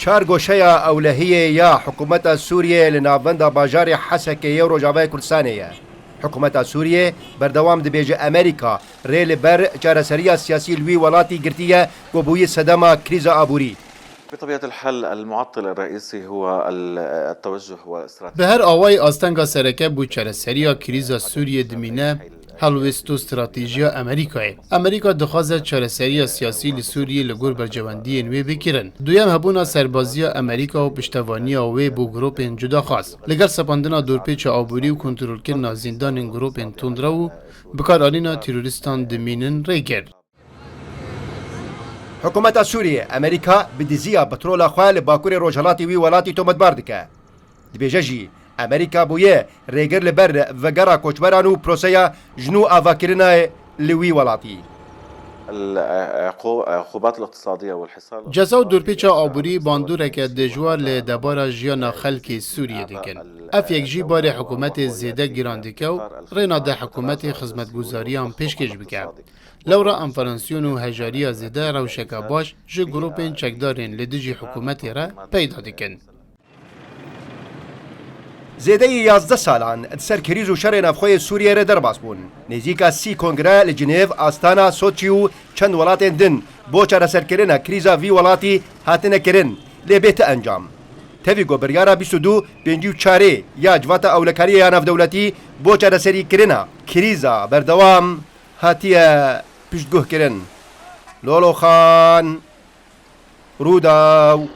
چار گوشەیە ئەولەهەیە یا حکوومەتە سووریە لە ناوبەندە باژاری حەسەکەیە و ڕۆژاوای کوردستانەیە. حکوومەتە سووریە بەردەوام دەبێژە ئەمریکا ڕێ لەبەر چارەسەریە سیاسی لوی وڵاتی گرتیە بۆبووی سەدەما کریزە ئابووری. بطبيعة الحال المعطل الرئيسي هو التوجه والاستراتيجية. بهر آوای آستنگا سرکه بو چرسریا کریزا سوریه دمینه هلوستو استراتیجیا امریکا دخوازه چرسریا سیاسی لسوریه لگور برجواندی نوی بکرن. دویم هبونا سربازیا امریکا و پشتوانی آوی بو گروپین جدا خواست. لگر سپاندنا دورپیچ آبوری و کنترول کرنا زندان گروپین تندرا و بکار آلینا تیروریستان دمینن ریگر. حکوومەتە سووریە ئەمریکا بدزیە بەترۆلە خوا لە باکووری ڕۆژهەڵاتی وی وڵاتی تۆمەتبار دکە. دبێژەژی ئەمریکا بوویە ڕێگر لەبەر ڤەگەڕا کۆچبەران و پرۆسەیە ژن و ئاڤاکردنە لەوی وڵاتی. العقوبات الاقتصادية والحصار جزا و دورپیچا آبوری باندورکه دجوار لدبارا جیانا خلک سوریه دکن. اف یک جی بار حکومت زیده گیران دکه و رینا ده حکومت خدمتگزاریان پیشکش بکه. لورا انفرانسیون و هجاری زیده روشکا باش جو گروپین چکدارین لدجی حکومتی را پیدا دکن. زێدەی 11 ساڵان سەر کریز و شەڕێ ناوخۆی سووریێرە دەرباس بوون. نێزیکە 30 کۆنگرە لە جنێڤ، ئاستانە، سۆچی و چەند وڵاتێن دن بۆ چارەسەرکردنە کریزا ڤی وڵاتی هاتنەکردن لێ بێتە ئەنجام. تەوی گۆبریارە 22 پێنجی و چارێ یا جواتە ئەولەکاریە یا ناودەوڵەتی بۆ چارەسەریکردنە کریزا بەردەوام هاتیە پشتگوهکردن. لۆلۆخان ڕوودا و